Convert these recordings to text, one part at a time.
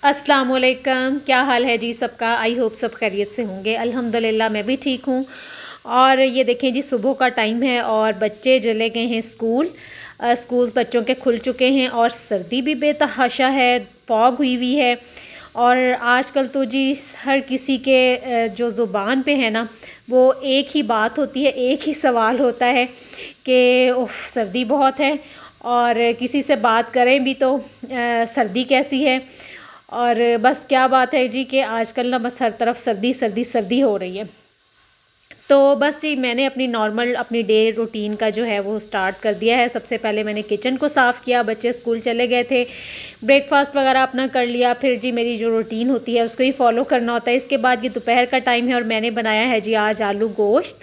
अस्सलाम वालेकुम। क्या हाल है जी सबका। आई होप सब खैरियत से होंगे। अल्हम्दुलिल्लाह मैं भी ठीक हूँ। और ये देखें जी, सुबह का टाइम है और बच्चे चले गए हैं स्कूल। स्कूल्स बच्चों के खुल चुके हैं और सर्दी भी बेतहाशा है, फॉग हुई हुई है। और आजकल तो जी हर किसी के जो ज़ुबान पे है ना, वो एक ही बात होती है, एक ही सवाल होता है कि उफ सर्दी बहुत है। और किसी से बात करें भी तो सर्दी कैसी है। और बस क्या बात है जी कि आजकल ना बस हर तरफ सर्दी सर्दी सर्दी हो रही है। तो बस जी मैंने अपनी नॉर्मल अपनी डे रूटीन का जो है वो स्टार्ट कर दिया है। सबसे पहले मैंने किचन को साफ़ किया, बच्चे स्कूल चले गए थे, ब्रेकफास्ट वगैरह अपना कर लिया। फिर जी मेरी जो रूटीन होती है उसको ही फॉलो करना होता है। इसके बाद ये दोपहर का टाइम है और मैंने बनाया है जी आज आलू गोश्त।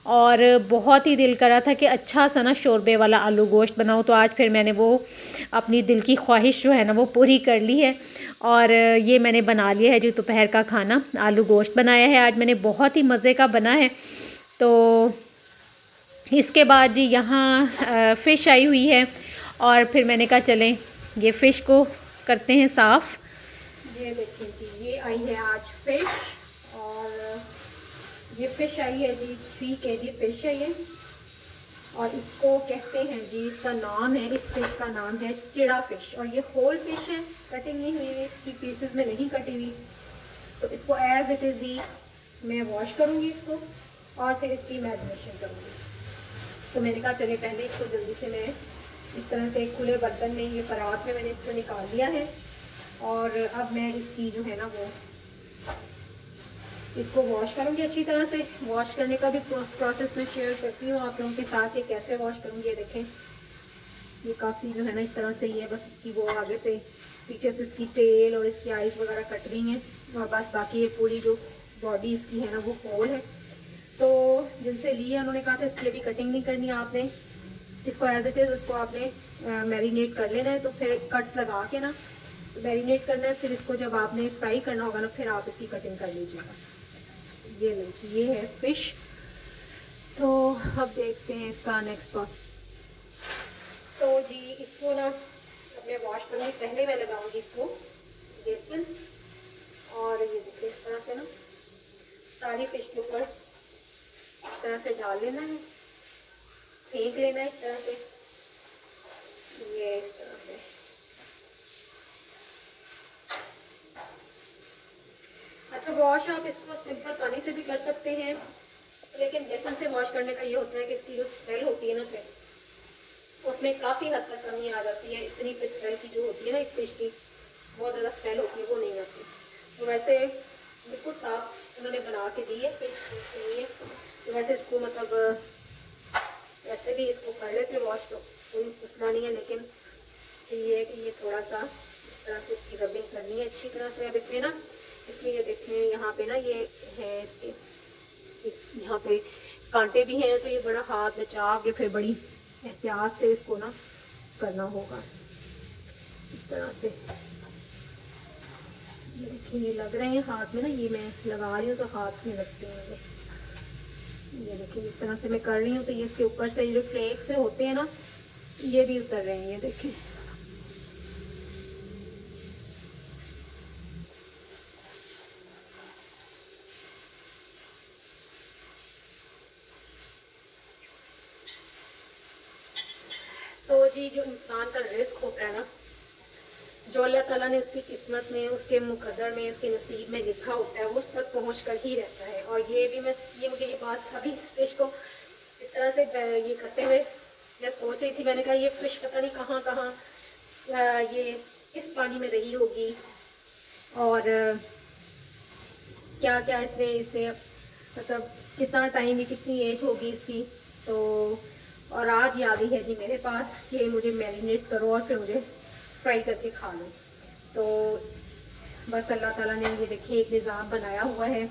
और बहुत ही दिल करा था कि अच्छा सा ना शोरबे वाला आलू गोश्त बनाऊँ, तो आज फिर मैंने वो अपनी दिल की ख्वाहिश जो है ना वो पूरी कर ली है। और ये मैंने बना लिया है जी दोपहर का खाना। आलू गोश्त बनाया है आज मैंने, बहुत ही मज़े का बना है। तो इसके बाद जी यहाँ फ़िश आई हुई है और फिर मैंने कहा चलें ये फ़िश को करते हैं साफ़। ये देखिए जी, ये आई है आज फ़िश। और ये फ़िश आई है जी 3 kg फ़िश है ये। और इसको कहते हैं जी, इसका नाम है, इस फ़िश का नाम है चिड़ा फ़िश। और ये होल फ़िश है, कटिंग नहीं हुई, इसकी पीसेस में नहीं कटी हुई। तो इसको एज़ इट इज़ ही मैं वॉश करूँगी इसको और फिर इसकी मैरिनेशन करूँगी। तो मैंने कहा चले पहले इसको जल्दी से मैं इस तरह से खुले बर्तन में, ये परात में मैंने इसको निकाल लिया है। और अब मैं इसकी जो है ना वो इसको वॉश करूँगी अच्छी तरह से। वॉश करने का भी प्रोसेस मैं शेयर करती हूँ आप लोगों के साथ, ये कैसे वॉश करूँगी। ये देखें, ये काफ़ी जो है ना इस तरह से ही है, बस इसकी वो आगे से पीछे से इसकी टेल और इसकी आइज़ वगैरह कट रही हैं और बस बाकी ये पूरी जो बॉडी इसकी है ना वो होल है। तो जिनसे ली है उन्होंने कहा था इसकी अभी कटिंग नहीं करनी है आपने, इसको एज इट इज़ इसको आपने मैरिनेट कर लेना है। तो फिर कट्स लगा के ना मैरिनेट करना है, फिर इसको जब आपने फ्राई करना होगा ना फिर आप इसकी कटिंग कर लीजिएगा। ये लीजिए, ये है फ़िश। तो अब देखते हैं इसका नेक्स्ट प्रोसेस। तो जी इसको ना मैं वॉश करने पहले मैं लगाऊंगी इसको बेसन। और ये देखिए इस तरह से ना सारी फ़िश के ऊपर इस तरह से डाल लेना है, फेंक लेना है इस तरह से, ये इस तरह से। अच्छा, वॉश आप इसको सिंपल पानी से भी कर सकते हैं, लेकिन बेसन से वॉश करने का ये होता है कि इसकी जो स्मेल होती है ना फिर उसमें काफ़ी हद तक कमी आ जाती है। इतनी स्मेल की जो होती है ना एक फ़िश की, बहुत ज़्यादा स्मेल होती है, वो नहीं आती। तो वैसे बिल्कुल साफ उन्होंने बना के दी है फ़िश के लिए। तो वैसे इसको मतलब वैसे भी इसको कर लेते वॉश, तो कोई मसला नहीं है, लेकिन ये है कि ये थोड़ा सा इस तरह से इसकी रबिंग करनी है अच्छी तरह से। अब इसमें ना इसमें ये देखें यहाँ पे ना ये है इसके यहाँ पे कांटे भी हैं, तो ये बड़ा हाथ बचा के फिर बड़ी एहतियात से इसको ना करना होगा इस तरह से। ये देखिए ये लग रहे हैं हाथ में ना, ये मैं लगा रही हूँ तो हाथ में लगते हैं ये देखिए इस तरह से मैं कर रही हूँ। तो ये इसके ऊपर से जो फ्लेक्स से होते हैं ना ये भी उतर रहे हैं, ये देखें। तो जी जो इंसान का रिस्क होता है ना, जो अल्लाह ताला ने उसकी किस्मत में, उसके मुकद्दर में, उसके नसीब में लिखा होता है वो उस तक पहुँच कर ही रहता है। और ये भी मुझे ये बात सभी इस फिश को इस तरह से ये करते हुए मैं सोच रही थी, मैंने कहा ये फिश पता नहीं कहाँ कहाँ ये किस पानी में रही होगी और क्या क्या इसने मतलब कितना टाइम, कितनी एज होगी इसकी। तो और आज याद ही है जी मेरे पास कि मुझे मैरिनेट करो और फिर मुझे फ्राई करके खा लो। तो बस अल्लाह ताला ने ये देखिए एक निज़ाम बनाया हुआ है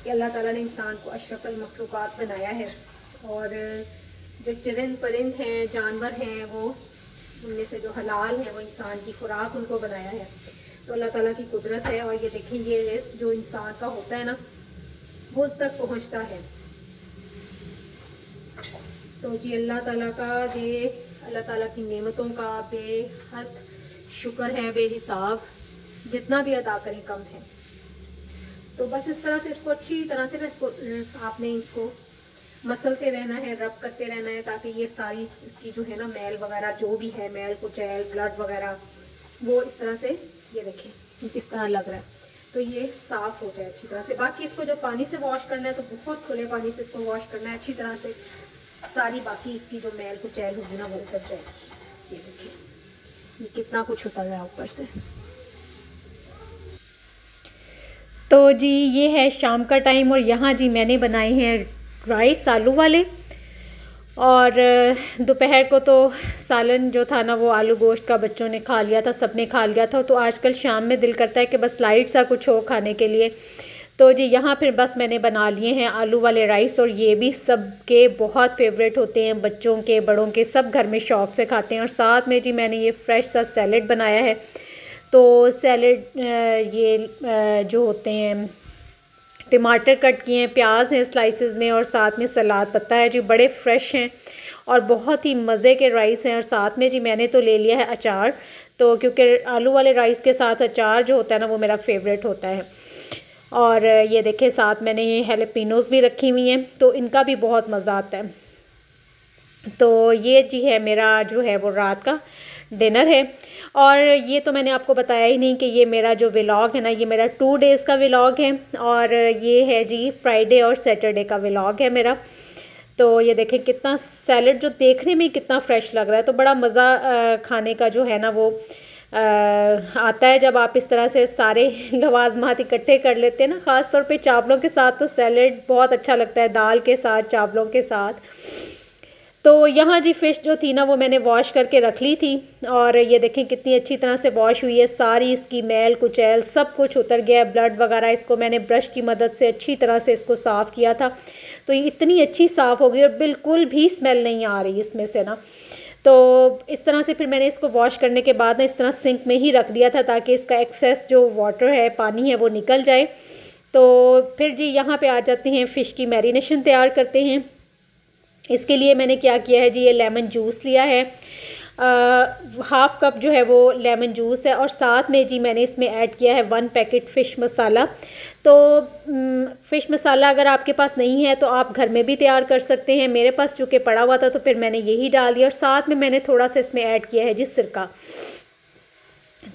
कि अल्लाह ताला ने इंसान को अशरफुल मखलूक़ात बनाया है। और जो चरिंद परिंद हैं, जानवर हैं, वो उनमें से जो हलाल हैं वो इंसान की खुराक उनको बनाया है। तो अल्लाह ताला की कुदरत है। और ये देखिए ये रिस्क जो इंसान का होता है ना वो उस तक पहुँचता है। तो जी अल्लाह ताला का अल्लाह ताला की नेमतों का बेहद शुक्र है, बेहिसाब। जितना भी अदा करें कम है। तो बस इस तरह से इसको अच्छी तरह से ना इसको आपने इसको मसलते रहना है, रब करते रहना है, ताकि ये सारी इसकी जो है ना मैल वगैरह जो भी है, मैल कुचैल ब्लड वगैरह, वो इस तरह से ये देखें किस तरह लग रहा है, तो ये साफ़ हो जाए अच्छी तरह से। बाकी इसको जब पानी से वॉश करना है तो बहुत खुले पानी से इसको वॉश करना है अच्छी तरह से, सारी बाकी इसकी जो मैल कुचैल होगी ना वो उतर जाएगी। ये देखिए ये कितना कुछ उतर रहा है ऊपर से। तो जी ये है शाम का टाइम और यहाँ जी मैंने बनाए हैं राइस आलू वाले, और दोपहर को तो सालन जो था ना वो आलू गोश्त का बच्चों ने खा लिया था, सबने खा लिया था। तो आजकल शाम में दिल करता है कि बस लाइट सा कुछ हो खाने के लिए। तो जी यहाँ फिर बस मैंने बना लिए हैं आलू वाले राइस, और ये भी सबके बहुत फेवरेट होते हैं, बच्चों के बड़ों के सब घर में शौक़ से खाते हैं। और साथ में जी मैंने ये फ्रेश सा सैलेड बनाया है। तो सैलेड ये जो होते हैं टमाटर कट किए हैं, प्याज हैं स्लाइसेस में, और साथ में सलाद पत्ता है जी, बड़े फ्रेश हैं और बहुत ही मज़े के राइस हैं। और साथ में जी मैंने तो ले लिया है अचार, तो क्योंकि आलू वाले राइस के साथ अचार जो होता है ना वो मेरा फेवरेट होता है। और ये देखें साथ मैंने ये हैलेपिनोज़ भी रखी हुई हैं, तो इनका भी बहुत मज़ा आता है। तो ये जी है मेरा जो है वो रात का डिनर है। और ये तो मैंने आपको बताया ही नहीं कि ये मेरा जो व्लॉग है ना, ये मेरा 2 डेज़ का व्लॉग है, और ये है जी फ्राइडे और सैटरडे का व्लॉग है मेरा। तो ये देखें कितना सैलड जो देखने में कितना फ़्रेश लग रहा है, तो बड़ा मज़ा खाने का जो है ना वो आता है जब आप इस तरह से सारे लवाजमात इकट्ठे कर लेते हैं ना। ख़ास तौर पे चावलों के साथ तो सैलड बहुत अच्छा लगता है, दाल के साथ, चावलों के साथ। तो यहाँ जी फ़िश जो थी ना वो मैंने वॉश करके रख ली थी, और ये देखें कितनी अच्छी तरह से वॉश हुई है, सारी इसकी मैल कुचैल सब कुछ उतर गया है, ब्लड वगैरह। इसको मैंने ब्रश की मदद से अच्छी तरह से इसको साफ़ किया था, तो ये इतनी अच्छी साफ़ हो गई और बिल्कुल भी स्मेल नहीं आ रही इसमें से ना। तो इस तरह से फिर मैंने इसको वॉश करने के बाद ना इस तरह सिंक में ही रख दिया था, ताकि इसका एक्सेस जो वाटर है, पानी है, वो निकल जाए। तो फिर जी यहाँ पे आ जाते हैं, फ़िश की मैरिनेशन तैयार करते हैं। इसके लिए मैंने क्या किया है जी, ये लेमन जूस लिया है, हाफ़ कप जो है वो लेमन जूस है, और साथ में जी मैंने इसमें ऐड किया है 1 पैकेट फ़िश मसाला। तो फ़िश मसाला अगर आपके पास नहीं है तो आप घर में भी तैयार कर सकते हैं, मेरे पास चूँकि पड़ा हुआ था तो फिर मैंने यही डाल दिया। और साथ में मैंने थोड़ा सा इसमें ऐड किया है जी सिरका,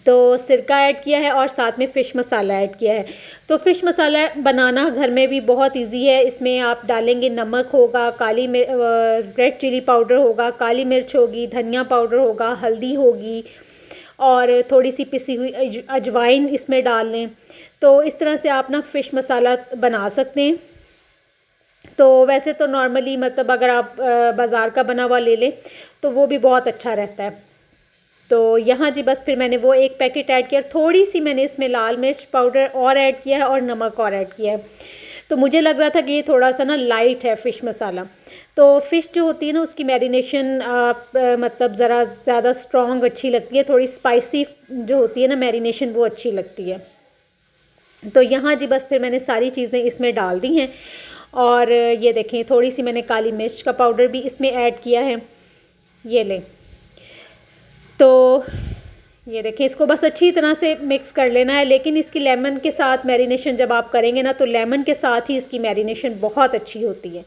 तो सिरका ऐड किया है और साथ में फ़िश मसाला ऐड किया है। तो फ़िश मसाला बनाना घर में भी बहुत इजी है। इसमें आप डालेंगे, नमक होगा, काली रेड चिली पाउडर होगा, काली मिर्च होगी, धनिया पाउडर होगा, हल्दी होगी, और थोड़ी सी पिसी हुई अजवाइन इसमें डाल लें। तो इस तरह से आप ना फ़िश मसाला बना सकते हैं। तो वैसे तो नॉर्मली मतलब अगर आप बाज़ार का बना हुआ ले लें तो वो भी बहुत अच्छा रहता है। तो यहाँ जी बस फिर मैंने वो 1 पैकेट ऐड किया, थोड़ी सी मैंने इसमें लाल मिर्च पाउडर और ऐड किया है और नमक और ऐड किया है। तो मुझे लग रहा था कि ये थोड़ा सा ना लाइट है फ़िश मसाला। तो फ़िश जो होती है ना उसकी मैरिनेशन मतलब ज़रा ज़्यादा स्ट्रॉन्ग अच्छी लगती है, थोड़ी स्पाइसी जो होती है ना मैरिनेशन वो अच्छी लगती है। तो यहाँ जी बस फिर मैंने सारी चीज़ें इसमें डाल दी हैं, और ये देखें थोड़ी सी मैंने काली मिर्च का पाउडर भी इसमें ऐड किया है, ये लें। तो ये देखें इसको बस अच्छी तरह से मिक्स कर लेना है, लेकिन इसकी लेमन के साथ मैरिनेशन जब आप करेंगे ना तो लेमन के साथ ही इसकी मैरिनेशन बहुत अच्छी होती है।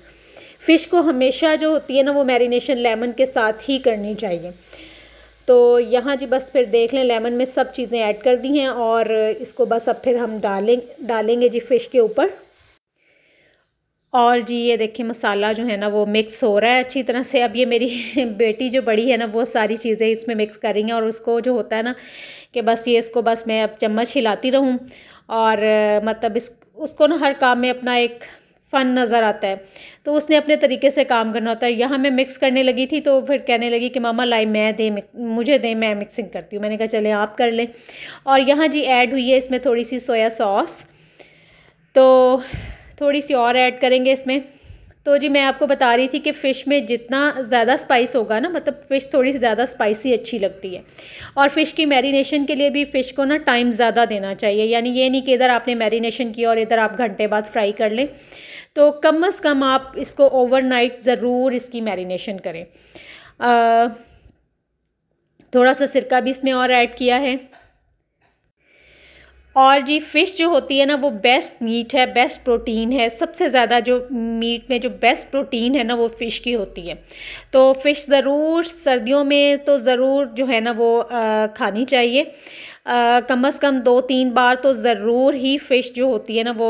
फ़िश को हमेशा जो होती है ना वो मैरिनेशन लेमन के साथ ही करनी चाहिए। तो यहाँ जी बस फिर देख लें लेमन में सब चीज़ें ऐड कर दी हैं, और इसको बस अब फिर हम डालेंगे जी फ़िश के ऊपर। और जी ये देखिए मसाला जो है ना वो मिक्स हो रहा है अच्छी तरह से। अब ये मेरी बेटी जो बड़ी है ना वो सारी चीज़ें इसमें मिक्स कर रही हैं, और उसको जो होता है ना कि बस ये इसको बस मैं अब चम्मच हिलाती रहूं, और मतलब उसको ना हर काम में अपना एक फ़न नज़र आता है, तो उसने अपने तरीके से काम करना होता है। यहाँ मैं मिक्स करने लगी थी तो फिर कहने लगी कि मामा लाई मुझे दें, मैं मिक्सिंग करती हूँ। मैंने कहा चले आप कर लें। और यहाँ जी ऐड हुई है इसमें थोड़ी सी सोया सॉस, तो थोड़ी सी और ऐड करेंगे इसमें। तो जी मैं आपको बता रही थी कि फ़िश में जितना ज़्यादा स्पाइस होगा ना, मतलब फ़िश थोड़ी सी ज़्यादा स्पाइसी अच्छी लगती है। और फ़िश की मैरिनेशन के लिए भी फ़िश को ना टाइम ज़्यादा देना चाहिए, यानी ये नहीं कि इधर आपने मैरिनेशन किया और इधर आप घंटे बाद फ्राई कर लें। तो कम से कम आप इसको ओवरनाइट ज़रूर इसकी मैरिनेशन करें। थोड़ा सा सिरका भी इसमें और ऐड किया है। और जी फ़िश जो होती है ना वो बेस्ट मीट है, बेस्ट प्रोटीन है। सबसे ज़्यादा जो मीट में जो बेस्ट प्रोटीन है ना वो फ़िश की होती है। तो फ़िश ज़रूर सर्दियों में तो ज़रूर जो है ना वो खानी चाहिए। कम से कम 2-3 बार तो ज़रूर ही फ़िश जो होती है ना वो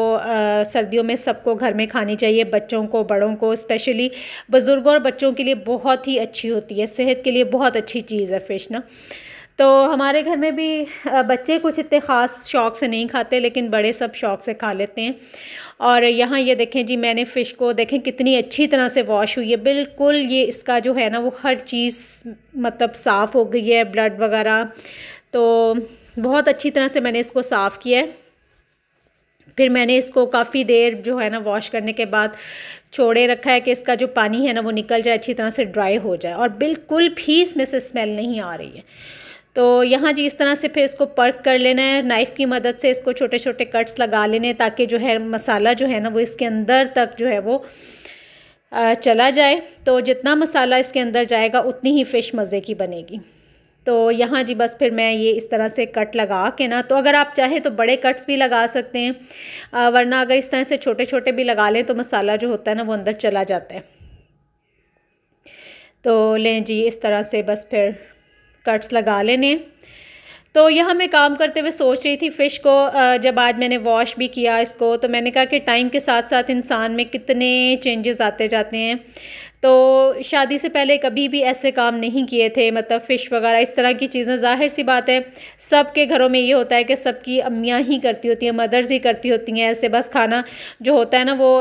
सर्दियों में सबको घर में खानी चाहिए। बच्चों को, बड़ों को, स्पेशली बुज़ुर्गों और बच्चों के लिए बहुत ही अच्छी होती है। सेहत के लिए बहुत अच्छी चीज़ है फ़िश ना। तो हमारे घर में भी बच्चे कुछ इतने ख़ास शौक़ से नहीं खाते, लेकिन बड़े सब शौक़ से खा लेते हैं। और यहाँ ये देखें जी, मैंने फ़िश को देखें कितनी अच्छी तरह से वॉश हुई है। बिल्कुल ये इसका जो है ना वो हर चीज़ मतलब साफ़ हो गई है, ब्लड वगैरह। तो बहुत अच्छी तरह से मैंने इसको साफ़ किया है। फिर मैंने इसको काफ़ी देर जो है ना वॉश करने के बाद छोड़े रखा है कि इसका जो पानी है ना वो निकल जाए, अच्छी तरह से ड्राई हो जाए और बिल्कुल भी इसमें से स्मेल नहीं आ रही है। तो यहाँ जी इस तरह से फिर इसको पर्क कर लेना है। नाइफ़ की मदद से इसको छोटे छोटे कट्स लगा लेने हैं ताकि जो है मसाला जो है ना वो इसके अंदर तक जो है वो चला जाए। तो जितना मसाला इसके अंदर जाएगा उतनी ही फ़िश मज़े की बनेगी। तो यहाँ जी बस फिर मैं ये इस तरह से कट लगा के ना, तो अगर आप चाहें तो बड़े कट्स भी लगा सकते हैं, वरना अगर इस तरह से छोटे छोटे भी लगा लें तो मसाला जो होता है ना वो अंदर चला जाता है। तो लें जी इस तरह से बस फिर कट्स लगा लेने। तो यहाँ मैं काम करते हुए सोच रही थी फ़िश को, जब आज मैंने वॉश भी किया इसको, तो मैंने कहा कि टाइम के साथ साथ इंसान में कितने चेंजेस आते जाते हैं। तो शादी से पहले कभी भी ऐसे काम नहीं किए थे, मतलब फ़िश वगैरह इस तरह की चीज़ें। ज़ाहिर सी बात है सबके घरों में ये होता है कि सबकी अम्मियाँ ही करती होती हैं, मदर्स ही करती होती हैं। ऐसे बस खाना जो होता है ना वो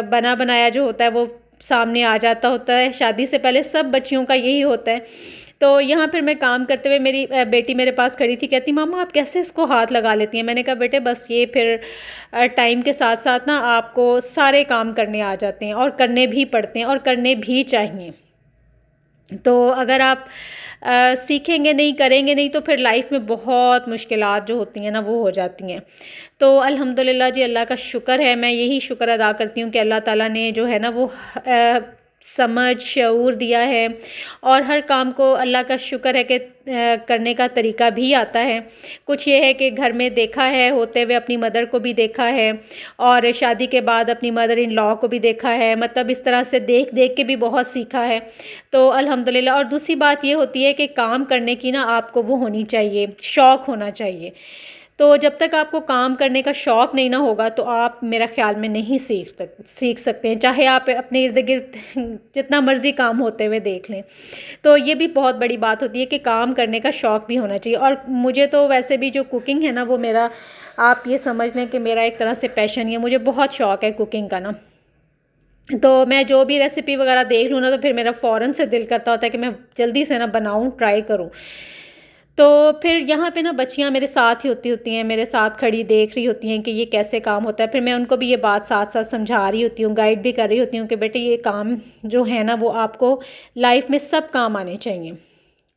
बना बनाया जो होता है वो सामने आ जाता होता है। शादी से पहले सब बच्चियों का यही होता है। तो यहाँ फिर मैं काम करते हुए मेरी बेटी मेरे पास खड़ी थी, कहती मामा आप कैसे इसको हाथ लगा लेती हैं। मैंने कहा बेटे बस ये फिर टाइम के साथ साथ ना आपको सारे काम करने आ जाते हैं और करने भी पड़ते हैं और करने भी चाहिए। तो अगर आप सीखेंगे नहीं, करेंगे नहीं, तो फिर लाइफ में बहुत मुश्किलात जो होती हैं ना वो हो जाती हैं। तो अल्हम्दुलिल्लाह जी, अल्लाह का शुक्र है, मैं यही शुक्र अदा करती हूँ कि अल्लाह ताला ने जो है ना वो समझ शऊर दिया है और हर काम को अल्लाह का शुक्र है कि करने का तरीका भी आता है। कुछ ये है कि घर में देखा है होते हुए, अपनी मदर को भी देखा है और शादी के बाद अपनी मदर इन लॉ को भी देखा है, मतलब इस तरह से देख देख के भी बहुत सीखा है। तो अल्हम्दुलिल्लाह। और दूसरी बात ये होती है कि काम करने की ना आपको वो होनी चाहिए, शौक़ होना चाहिए। तो जब तक आपको काम करने का शौक़ नहीं ना होगा तो आप मेरा ख़्याल में नहीं सीख सकते हैं, चाहे आप अपने इर्द गिर्द जितना मर्ज़ी काम होते हुए देख लें। तो ये भी बहुत बड़ी बात होती है कि काम करने का शौक़ भी होना चाहिए। और मुझे तो वैसे भी जो कुकिंग है ना वो मेरा, आप ये समझ लें कि मेरा एक तरह से पैशन ही है। मुझे बहुत शौक़ है कुकिंग का ना। तो मैं जो भी रेसिपी वगैरह देख लूँ ना तो फिर मेरा फ़ौरन से दिल करता होता है कि मैं जल्दी से ना बनाऊँ, ट्राई करूँ। तो फिर यहाँ पे ना बच्चियाँ मेरे साथ ही होती हैं, मेरे साथ खड़ी देख रही होती हैं कि ये कैसे काम होता है। फिर मैं उनको भी ये बात साथ साथ समझा रही होती हूँ, गाइड भी कर रही होती हूँ कि बेटे ये काम जो है ना वो आपको लाइफ में सब काम आने चाहिए।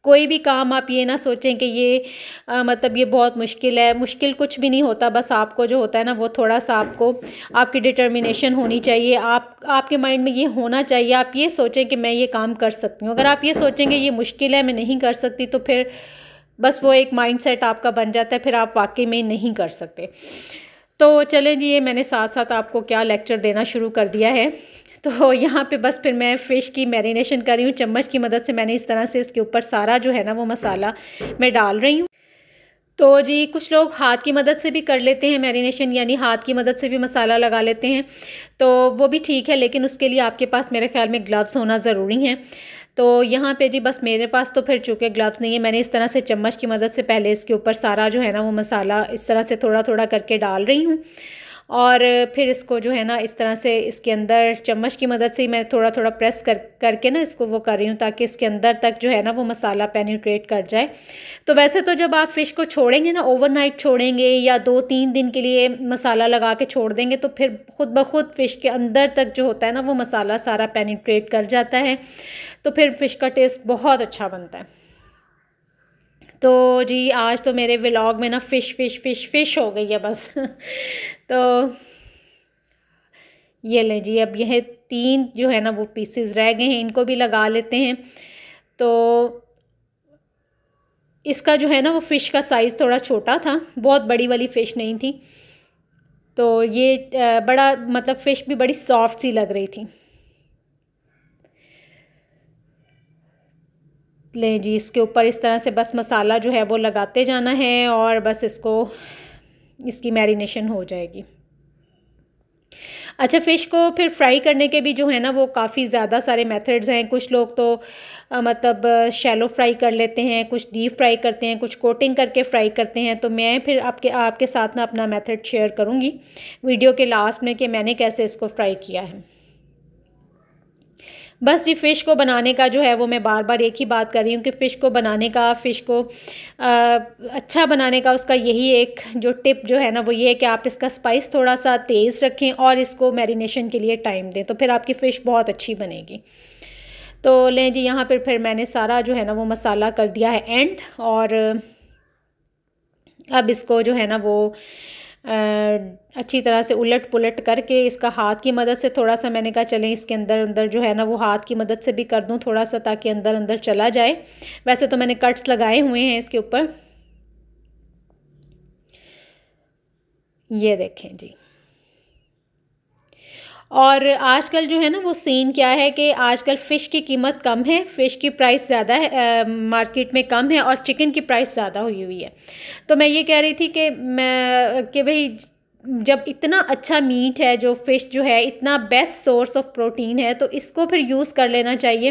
कोई भी काम आप ये ना सोचें कि ये मतलब ये बहुत मुश्किल है। मुश्किल कुछ भी नहीं होता, बस आपको जो होता है ना वो थोड़ा सा आपको आपकी डिटर्मिनेशन होनी चाहिए। आपके माइंड में ये होना चाहिए, आप ये सोचें कि मैं ये काम कर सकती हूँ। अगर आप ये सोचेंगे ये मुश्किल है, मैं नहीं कर सकती, तो फिर बस वो एक माइंडसेट आपका बन जाता है, फिर आप वाकई में नहीं कर सकते। तो चलें जी, ये मैंने साथ साथ आपको क्या लेक्चर देना शुरू कर दिया है। तो यहाँ पे बस फिर मैं फ़िश की मैरिनेशन कर रही हूँ। चम्मच की मदद से मैंने इस तरह से इसके ऊपर सारा जो है ना वो मसाला मैं डाल रही हूँ। तो जी कुछ लोग हाथ की मदद से भी कर लेते हैं मैरिनेशन, यानी हाथ की मदद से भी मसाला लगा लेते हैं, तो वो भी ठीक है, लेकिन उसके लिए आपके पास मेरे ख़्याल में ग्लव्स होना ज़रूरी हैं। तो यहाँ पे जी बस मेरे पास तो फिर चूँकि ग्लव्स नहीं है, मैंने इस तरह से चम्मच की मदद से पहले इसके ऊपर सारा जो है ना वो मसाला इस तरह से थोड़ा थोड़ा करके डाल रही हूँ। और फिर इसको जो है ना इस तरह से इसके अंदर चम्मच की मदद से मैं थोड़ा थोड़ा प्रेस करके ना इसको वो कर रही हूँ ताकि इसके अंदर तक जो है ना वो मसाला पेनिट्रेट कर जाए। तो वैसे तो जब आप फ़िश को छोड़ेंगे ना, ओवरनाइट छोड़ेंगे या 2-3 दिन के लिए मसाला लगा के छोड़ देंगे, तो फिर खुद ब खुद फ़िश के अंदर तक जो होता है ना वो मसाला सारा पेनिट्रेट कर जाता है, तो फिर फ़िश का टेस्ट बहुत अच्छा बनता है। तो जी आज तो मेरे व्लॉग में ना फ़िश हो गई है बस। तो ये लें जी, अब यह 3 जो है ना वो पीसेस रह गए हैं, इनको भी लगा लेते हैं। तो इसका जो है ना वो फ़िश का साइज़ थोड़ा छोटा था, बहुत बड़ी वाली फ़िश नहीं थी। तो ये बड़ा मतलब फ़िश भी बड़ी सॉफ्ट सी लग रही थी। लें जी, इसके ऊपर इस तरह से बस मसाला जो है वो लगाते जाना है और बस इसकी मैरिनेशन हो जाएगी। अच्छा, फ़िश को फिर फ्राई करने के भी जो है ना वो काफ़ी ज़्यादा सारे मेथड्स हैं। कुछ लोग तो मतलब शैलो फ्राई कर लेते हैं, कुछ डीप फ्राई करते हैं, कुछ कोटिंग करके फ्राई करते हैं। तो मैं फिर आपके साथ ना अपना मेथड शेयर करूँगी वीडियो के लास्ट में कि मैंने कैसे इसको फ्राई किया है। बस ये फ़िश को बनाने का जो है वो मैं बार बार एक ही बात कर रही हूँ कि फ़िश को बनाने का, फ़िश को अच्छा बनाने का उसका यही एक जो टिप जो है ना वो ये है कि आप इसका स्पाइस थोड़ा सा तेज़ रखें और इसको मैरिनेशन के लिए टाइम दें, तो फिर आपकी फ़िश बहुत अच्छी बनेगी। तो लें जी, यहाँ पर फिर मैंने सारा जो है ना वो मसाला कर दिया है एंड, और अब इसको जो है ना वो अच्छी तरह से उलट पुलट करके इसका हाथ की मदद से थोड़ा सा, मैंने कहा चलें इसके अंदर अंदर जो है ना वो हाथ की मदद से भी कर दूं थोड़ा सा, ताकि अंदर अंदर चला जाए। वैसे तो मैंने कट्स लगाए हुए हैं इसके ऊपर, ये देखें जी। और आजकल जो है ना वो सीन क्या है कि आजकल फ़िश की कीमत कम है, फ़िश की प्राइस ज़्यादा है, मार्केट में कम है, और चिकन की प्राइस ज़्यादा हुई हुई है। तो मैं ये कह रही थी कि भाई जब इतना अच्छा मीट है, जो फ़िश जो है इतना बेस्ट सोर्स ऑफ प्रोटीन है, तो इसको फिर यूज़ कर लेना चाहिए।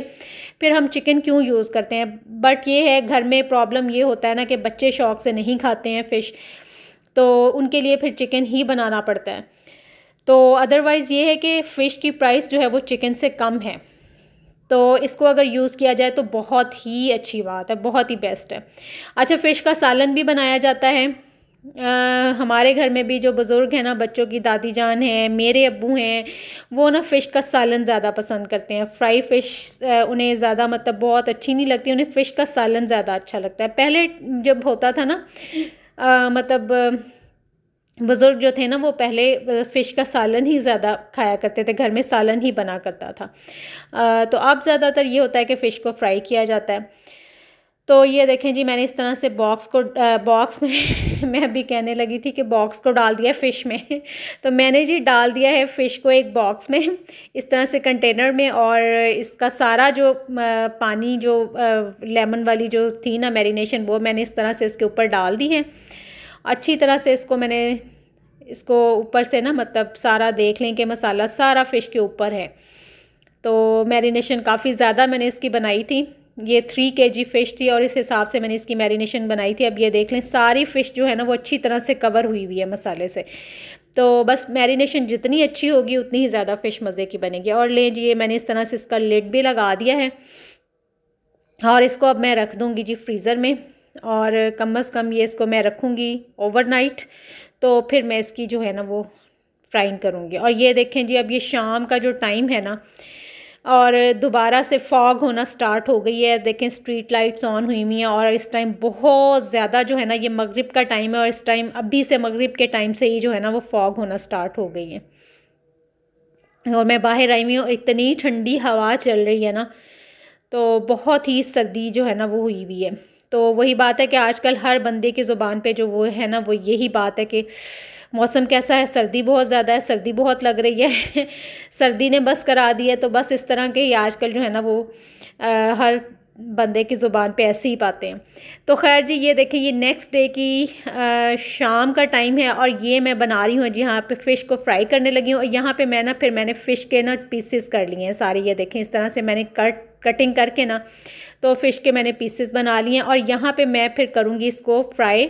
फिर हम चिकन क्यों यूज़ करते हैं? बट ये है, घर में प्रॉब्लम ये होता है ना कि बच्चे शौक़ से नहीं खाते हैं फ़िश, तो उनके लिए फिर चिकन ही बनाना पड़ता है। तो अदरवाइज़ ये है कि फ़िश की प्राइस जो है वो चिकन से कम है, तो इसको अगर यूज़ किया जाए तो बहुत ही अच्छी बात है, बहुत ही बेस्ट है। अच्छा, फ़िश का सालन भी बनाया जाता है। हमारे घर में भी जो बुज़ुर्ग हैं ना, बच्चों की दादी जान हैं, मेरे अब्बू हैं, वो ना फ़िश का सालन ज़्यादा पसंद करते हैं। फ्राई फ़िश उन्हें ज़्यादा मतलब बहुत अच्छी नहीं लगती, उन्हें फ़िश का सालन ज़्यादा अच्छा लगता है। पहले जब होता था ना मतलब बुज़ुर्ग जो थे ना वो पहले फ़िश का सालन ही ज़्यादा खाया करते थे, घर में सालन ही बना करता था। तो अब ज़्यादातर ये होता है कि फ़िश को फ्राई किया जाता है। तो ये देखें जी, मैंने इस तरह से बॉक्स में मैं अभी कहने लगी थी कि बॉक्स को डाल दिया फ़िश में तो मैंने जी डाल दिया है फ़िश को एक बॉक्स में इस तरह से कंटेनर में, और इसका सारा जो पानी जो लेमन वाली जो थी ना मैरिनेशन, वो मैंने इस तरह से इसके ऊपर डाल दी है। अच्छी तरह से इसको ऊपर से ना मतलब सारा देख लें कि मसाला सारा फ़िश के ऊपर है। तो मैरिनेशन काफ़ी ज़्यादा मैंने इसकी बनाई थी, ये 3 kg फ़िश थी और इस हिसाब से मैंने इसकी मैरिनेशन बनाई थी। अब ये देख लें सारी फ़िश जो है ना वो अच्छी तरह से कवर हुई हुई है मसाले से। तो बस मैरिनेशन जितनी अच्छी होगी उतनी ही ज़्यादा फ़िश मज़े की बनेगी। और ले जी, मैंने इस तरह से इसका लिड भी लगा दिया है और इसको अब मैं रख दूँगी जी फ्रीज़र में, और कम से कम ये इसको मैं रखूँगी ओवरनाइट, तो फिर मैं इसकी जो है ना वो फ्राइंग करूँगी। और ये देखें जी, अब ये शाम का जो टाइम है ना, और दोबारा से फॉग होना स्टार्ट हो गई है। देखें स्ट्रीट लाइट्स ऑन हुई हुई हैं, और इस टाइम बहुत ज़्यादा जो है ना ये मगरिब का टाइम है, और इस टाइम अभी से मगरिब के टाइम से ही जो है ना वो फॉग होना स्टार्ट हो गई है। और मैं बाहर आई हुई हूँ, इतनी ठंडी हवा चल रही है ना, तो बहुत ही सर्दी जो है ना वो हुई हुई है। तो वही बात है कि आजकल हर बंदे की ज़ुबान पे जो वो है ना वो यही बात है कि मौसम कैसा है, सर्दी बहुत ज़्यादा है, सर्दी बहुत लग रही है सर्दी ने बस करा दी है। तो बस इस तरह के ही आजकल जो है ना वो हर बंदे की ज़ुबान पे ऐसे ही बातें हैं। तो खैर जी, ये देखिए ये नेक्स्ट डे की शाम का टाइम है, और ये मैं बना रही हूँ जी यहाँ पे फ़िश को फ्राई करने लगी हूँ। और यहाँ पे मैंने फ़िश के ना पीसेस कर लिए हैं सारे, ये देखें इस तरह से मैंने कटिंग करके ना तो फ़िश के मैंने पीसेस बना लिए हैं। और यहाँ पे मैं फिर करूँगी इसको फ्राई।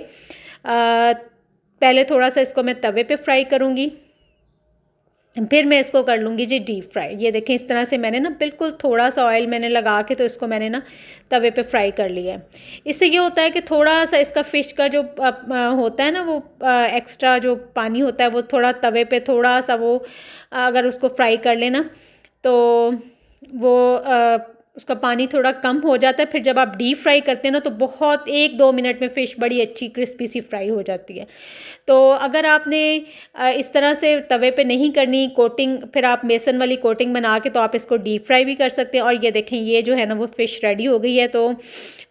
पहले थोड़ा सा इसको मैं तवे पे फ्राई करूँगी, फिर मैं इसको कर लूँगी जी डीप फ्राई। ये देखें इस तरह से मैंने ना बिल्कुल थोड़ा सा ऑयल मैंने लगा के तो इसको मैंने ना तवे पे फ्राई कर लिया है। इससे ये होता है कि थोड़ा सा इसका फ़िश का जो होता है ना वो एक्स्ट्रा जो पानी होता है वो थोड़ा तवे पे थोड़ा सा वो अगर उसको फ्राई कर लेना तो वो उसका पानी थोड़ा कम हो जाता है। फिर जब आप डीप फ्राई करते हैं ना तो बहुत 1-2 मिनट में फ़िश बड़ी अच्छी क्रिस्पी सी फ्राई हो जाती है। तो अगर आपने इस तरह से तवे पे नहीं करनी कोटिंग, फिर आप बेसन वाली कोटिंग बना के तो आप इसको डीप फ्राई भी कर सकते हैं। और ये देखें, ये जो है ना वो फ़िश रेडी हो गई है। तो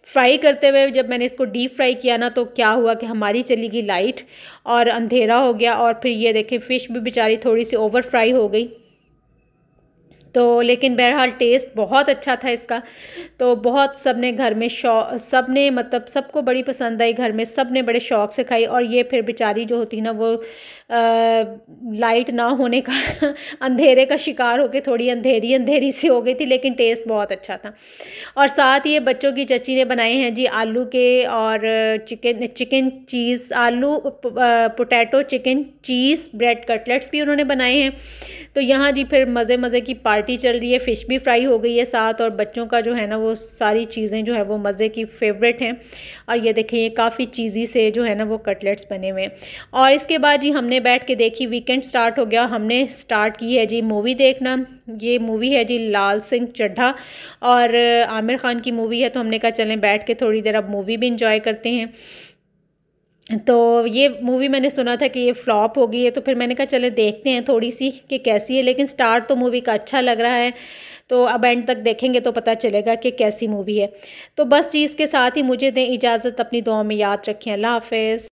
फ्राई करते हुए जब मैंने इसको डीप फ्राई किया ना तो क्या हुआ कि हमारी चली गई लाइट और अंधेरा हो गया, और फिर ये देखें फ़िश भी बेचारी थोड़ी सी ओवर फ्राई हो गई। तो लेकिन बहरहाल टेस्ट बहुत अच्छा था इसका। तो बहुत सब ने घर में सब ने मतलब सबको बड़ी पसंद आई, घर में सब ने बड़े शौक़ से खाई। और ये फिर बेचारी जो होती ना वो लाइट ना होने का अंधेरे का शिकार होके थोड़ी अंधेरी अंधेरी सी हो गई थी, लेकिन टेस्ट बहुत अच्छा था। और साथ ये बच्चों की चची ने बनाए हैं जी आलू के और चिकन चीज़, आलू पोटैटो चिकन चीज़ ब्रेड कटलेट्स भी उन्होंने बनाए हैं। तो यहाँ जी फिर मज़े मज़े की पार्टी चल रही है, फ़िश भी फ्राई हो गई है साथ, और बच्चों का जो है ना वो सारी चीज़ें जो है वो मज़े की फेवरेट हैं। और ये देखें, ये काफ़ी चीज़ी से जो है ना वो कटलेट्स बने हुए हैं। और इसके बाद जी हमने बैठ के देखी, वीकेंड स्टार्ट हो गया, हमने स्टार्ट की है जी मूवी देखना। ये मूवी है जी लाल सिंह चड्ढा और आमिर खान की मूवी है। तो हमने कहा चलें बैठ के थोड़ी देर अब मूवी भी इंजॉय करते हैं। तो ये मूवी मैंने सुना था कि ये फ्लॉप हो गई है, तो फिर मैंने कहा चले देखते हैं थोड़ी सी कि कैसी है। लेकिन स्टार्ट तो मूवी का अच्छा लग रहा है, तो अब एंड तक देखेंगे तो पता चलेगा कि कैसी मूवी है। तो बस जी इसके साथ ही मुझे दें इजाज़त, अपनी दुआ में याद रखें। अल्लाह हाफ़िज़।